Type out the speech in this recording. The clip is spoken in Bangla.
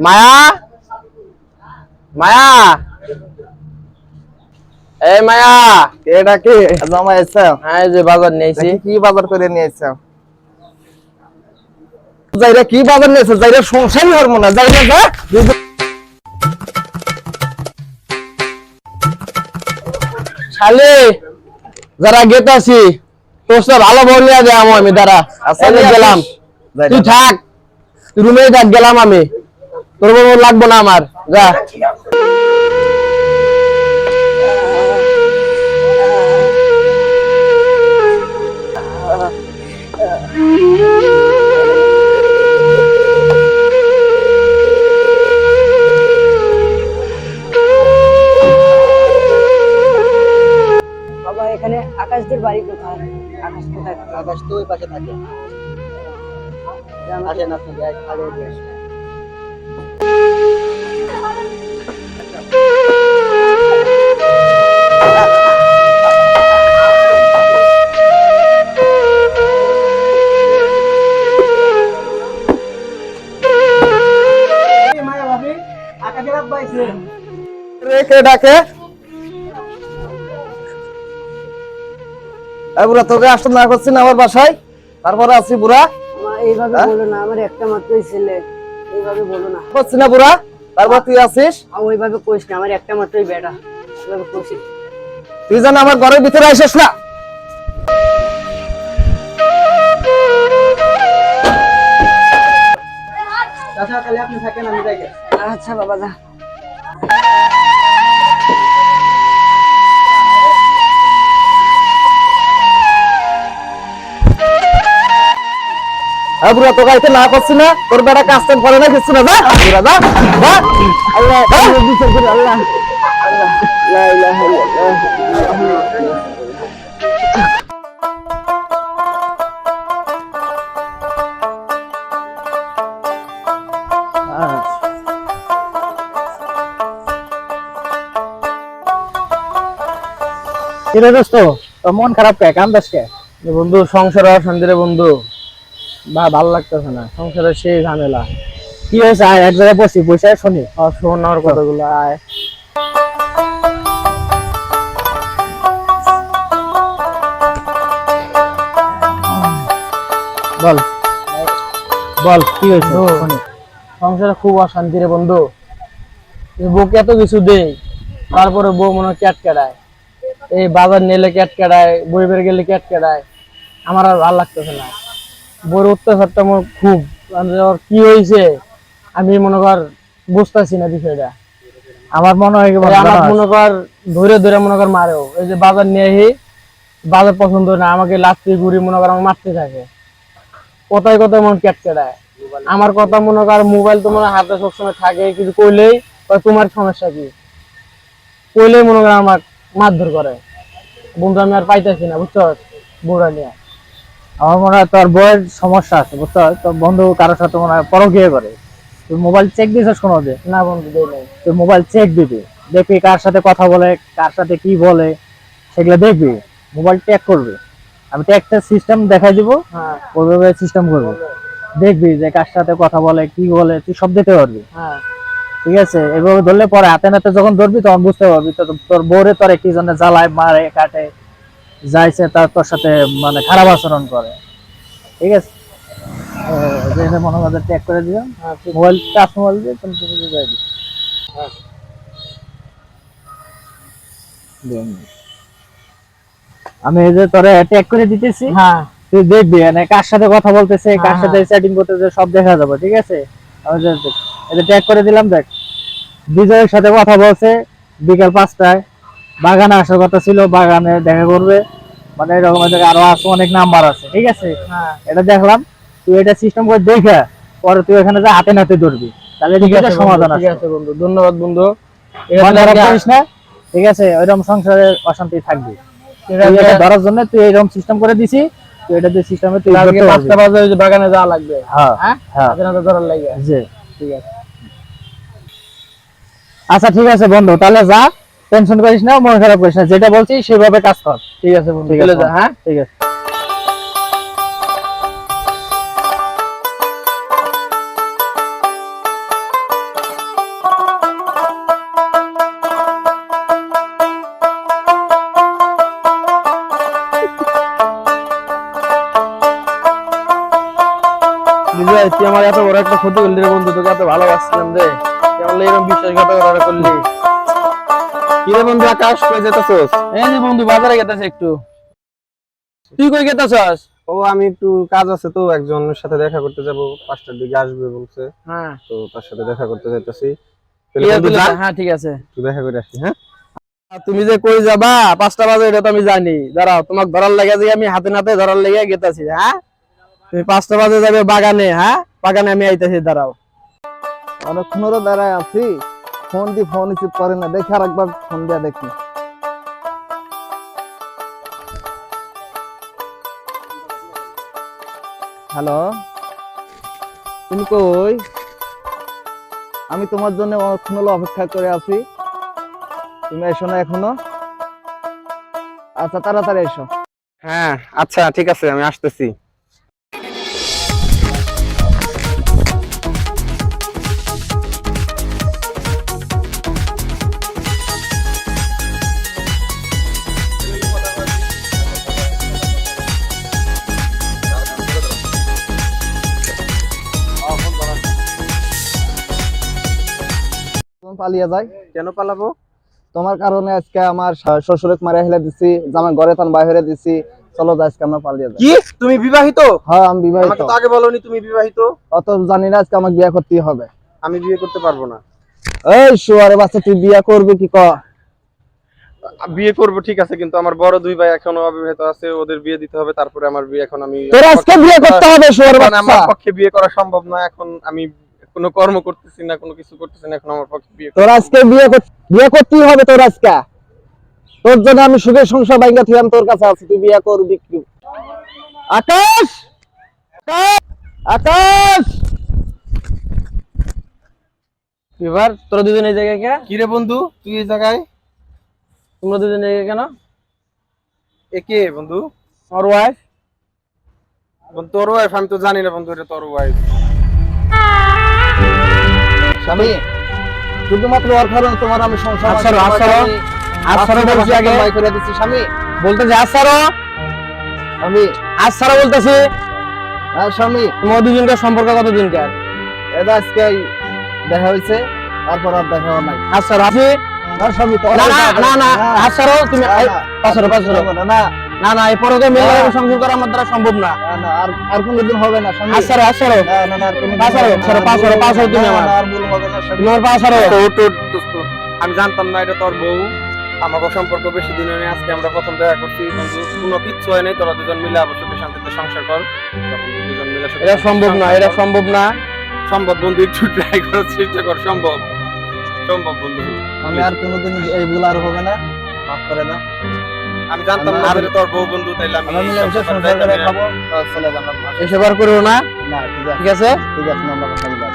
মায়া মায়া এই মায়া এটা কি জমা এসে? হ্যাঁ এই যে বাজার নিয়েছি। কি বাজার করে নিয়ে এসেছো? যাইরা কি বাজার নিয়েছো? যাইরা সংসারই হরমো না, যাইরা যা। শালি যারা গেতাছি তোর সাথে ভালো বলিয়া দে আমি দাঁড়া। আচ্ছা, আমি গেলাম, তুই থাক, তুই রুমেই থাক, গেলাম আমি, তোর বউ লাগবো না আমার, যা। বাবা এখানে আকাশদের বাড়ি কোথায়? আকাশ কোথায় থাকে? আকাশ তো ওই পাশে থাকে। আসেন আপনি আগে দিয়ে আসেন। মায়া ভাবি আকাশের আব্বা আইছে। কে ডাকে? বুড়া তোকে আসতে না করছি না আমার বাসায়, তারপরে আছি বুড়া। মা এইভাবে বলো না, আমার একটা মাত্রই ছেলে, এইভাবে বলো না। করছি না বুড়া, তারপর তুই আছিস। ওইভাবে কইস না, আমার একটা মাত্রই বেটা, এইভাবে কইস। তুই যেন আমার ঘরের ভিতরে আসিস না। চাচা তাহলে আপনি থাকেন, আমি যাই। আচ্ছা বাবা যা। বুড়া তোকে আইতে না করছি না, তোর বেটা কাজ টাইম করে না, কিছু না, যা বুড়া যা যা। আল্লাহ বিচার করে, আল্লাহ আল্লাহ লা ইলাহা ইল্লাল্লাহ। কিরে দোস্ত, তোর মন খারাপ কে? কান্দাস কে? বন্ধু সংসার অশান্তি রে বন্ধু, ভালো লাগতেছে না, সংসারের সেই ঝামেলা। কি হয়েছে? আয় এক জায়গায় বসি, বসে শুনি। শোন আমার কথাগুলো, আয়। বল বল কি হয়েছে শুনি। সংসারে খুব অশান্তি রে বন্ধু, বউকে এত কিছু দেই, তারপরে বউ মনে হয় ক্যাট কেড়ায়, এই বাজার নিলে ক্যাট কেড়ায়, বই বের গেলে ক্যাট কেড়ায়, আমার আর ভালো লাগতেছে না। বউর অত্যাচারটা আমার খুব, ওর কি হয়েছে আমি মনে কর বুঝতেছি না বিষয়টা। আমার মনে হয় আমার মনে কর ধরে ধরে মনে কর মারেও, এই যে বাজার নিয়ে বাজার পছন্দ না, আমাকে লাত্তি গুড়ি মনে কর আমার মারতে থাকে, কথায় কথায় মনে ক্যাট কেড়ায়। আমার কথা মনে কর, মোবাইল তো মনে হাতে সবসময় থাকে, কিছু কইলেই তোমার সমস্যা কি, কইলেই মনে কর আমার মারধর করে। বন্ধু আমি আর পাইতেছি না, বুঝছো, বউরা নিয়ে। আমার মনে হয় তোর বউয়ের সমস্যা আছে, বুঝছো? তোর বন্ধু কারোর সাথে মনে হয় পরকীয়া করে। তুই মোবাইল চেক দিছিস কোনো দিন? না বন্ধু দেই নাই। তুই মোবাইল চেক দিবি, দেখবি কার সাথে কথা বলে, কার সাথে কি বলে, সেগুলো দেখবি, মোবাইল চেক করবি। আমি তো একটা সিস্টেম দেখাই দিব, হ্যাঁ ওইভাবে সিস্টেম করবি, দেখবি যে কার সাথে কথা বলে, কি বলে, তুই সব দেখতে পারবি। হ্যাঁ ঠিক আছে? এভাবে ধরলে পরে হাতে নাতে যখন ধরবি তখন বুঝতে পারবি তোর বউরে তোর কি জন্য জ্বালায়, মারে, কাটে, যাইছে তার তোর সাথে মানে খারাপ আচরণ করে। ঠিক আছে? যে মনে হয় ট্যাগ করে দিও, মোবাইল টাচ মোবাইল দিয়ে তুমি তুমি যাই দিও। আমি এই যে তোরে ট্যাগ করে দিতেছি, হ্যাঁ তুই দেখবি মানে কার সাথে কথা বলতেছে, কার সাথে চ্যাটিং করতেছে, সব দেখা যাবে। ঠিক আছে? আমি যে ট্যাগ করে দিলাম, দেখ বিজয়ের সাথে কথা বলছে বিকাল 5টায়, বাগানে আসার কথা ছিল, বাগানে দেখা করবে, মানে এরকম আরো আছে অনেক নাম্বার আছে। ঠিক আছে? হ্যাঁ এটা দেখলাম, তুই এটা সিস্টেম করে দেখে পরে তুই এখানে যা হাতে নাতে ধরবি, তাহলে ঠিক আছে সমাধান আছে। ঠিক আছে বন্ধু, ধন্যবাদ বন্ধু। মন খারাপ করিস না, ঠিক আছে? ওইরকম সংসারে অশান্তি থাকবে, ধরার জন্য তুই এইরকম সিস্টেম করে দিছি, তুই এটা দিয়ে সিস্টেমে তুই আজকে 5টা বাজে ওই যে বাগানে যাওয়া লাগবে। হ্যাঁ হ্যাঁ হ্যাঁ হাতে নাতে ধরার লাগে। জি। ঠিক আছে। আচ্ছা ঠিক আছে বন্ধু, তাহলে যা, টেনশন করিস না, মন খারাপ করিস না, যেটা বলছি সেভাবে কাজ কর। ঠিক আছে বন্ধু, ঠিক চলে আছে? যা। হ্যাঁ ঠিক আছে। বিজয় তুই আমার এত বড় একটা ক্ষতি করলি রে বন্ধু, তোকে এত ভালোবাসছিলাম রে, কেমন এরকম বিশ্বাসঘাতকতা করলি। কি রে বন্ধু আকাশ, কই যেতেছস? এই যে বন্ধু বাজারে গেতেছে একটু। তুই কই গেতেছস? ও আমি একটু কাজ আছে তো, একজনের সাথে দেখা করতে যাব, 5টার দিকে আসবে বলছে, হ্যাঁ তো তার সাথে দেখা করতে যাইতাছি। হ্যাঁ ঠিক আছে, তুই দেখা করে আসি। হ্যাঁ তুমি যে কই যাবা 5টা বাজে এটা তো আমি জানি। দাঁড়াও, তোমাকে ধরার লেগে যে আমি হাতে নাতে ধরার লেগে গেতেছি। হ্যাঁ তুমি 5টা বাজে যাবে বাগানে, হ্যাঁ বাগানে আমি আইতেছি, দাঁড়াও। অনেকক্ষণ ধরে দাঁড়ায় আছি, ফোন রিসিভ করে না, দেখি আর একবার ফোন দিয়া দেখি। হ্যালো, তুমি কই? আমি তোমার জন্য অনেকক্ষণ হলো অপেক্ষা করে আছি, তুমি এসো না এখনো? আচ্ছা তাড়াতাড়ি এসো। হ্যাঁ আচ্ছা ঠিক আছে, আমি আসতেছি। পালিয়ে যায়। কেন পালাবো? তোমার কারণে আজকে আমার শ্বশুরকে মারা হেলে দিছি, জামাই ঘরে থান বাইরে দিছি, চলো আজকে আমরা পালিয়ে যাই। কি তুমি বিবাহিত? হ্যাঁ আমি বিবাহিত। আমাকে তো আগে বলোনি তুমি বিবাহিত। অত জানি না, আজকে আমাকে বিয়ে করতেই হবে। আমি বিয়ে করতে পারবো না। এই শুয়ারে বাচ্চা, তুই বিয়ে করবি কি? বিয়ে করব ঠিক আছে, কিন্তু আমার বড় 2 ভাই এখনো অবিবাহিত আছে, ওদের বিয়ে দিতে হবে, তারপরে আমার বিয়ে। এখন আমি তোর আজকে বিয়ে করতে হবে শুয়ারে বাচ্চা। আমার পক্ষে বিয়ে করা সম্ভব না, এখন আমি কোনো কর্ম করতেছি না, কোনো কিছু করতেছি না, এখন আমার পক্ষে বিয়ে তোর আজকে বিয়ে করতেই হবে তোর আজকে। তোর জন্য আমি সুখের সংসার বাইঙ্গা ছিলাম, তোর কাছে আছে, তুই বিয়ে করবি কি? আকাশ, আকাশ, এবার তোরা দুজন এই জায়গায় কে? কি রে বন্ধু তুই এই জায়গায়? তোমরা দুজন এই জায়গায় কেন? একে বন্ধু? আমার ওয়াইফ। বন্ধু তোর ওয়াইফ? আমি তো জানি না বন্ধু, এটা তোর ওয়াইফ। স্বামী, শুধুমাত্র ওর কারণে তোমার আমি সংসার বলছি আগে বাই করে দিচ্ছি। স্বামী বলতেছি আসারো, আমি আসারো বলতেছি। আর স্বামী, তোমার দুজনকার সম্পর্ক কতদিনকার? এটা আজকে দেখা হয়েছে, তারপর আর দেখা নাই। আসারো আছে না স্বামী, না না না আসারো তুমি পাঁচরো না না না এই পরকে মেলে সংসার করা আমার দ্বারা সম্ভব না। না আর কোনদিন হবে না স্বামী। আসারো আসারো না না আর কোনদিন পাঁচরো তুমি আমার আর ভুল হবে না স্বামী। তোমার পাঁচরো। আমি জানতাম না এটা তোর বউ। আমাকে সম্পর্ক বেশি দিন হয়নি, আজকে আমরা প্রথম দেখা করছি বন্ধু। কোনো কিচ্ছু হয় নাই, তোরা দুজন মিলে আবার সুখে শান্তিতে সংসার কর। দুজন মিলে এটা সম্ভব না, এটা সম্ভব না। সম্ভব বন্ধু, একটু ট্রাই করার চেষ্টা কর, সম্ভব বন্ধু। আমি আর কোনোদিন এই ভুল আর হবে না, মাফ করে না। আমি জানতাম না যে তোর বউ বন্ধু, তাইলে আমি সংসার করে খাবো, চলে গেলাম। এসব আর করো না, না ঠিক আছে? ঠিক আছে, আমরা কথা বলবো।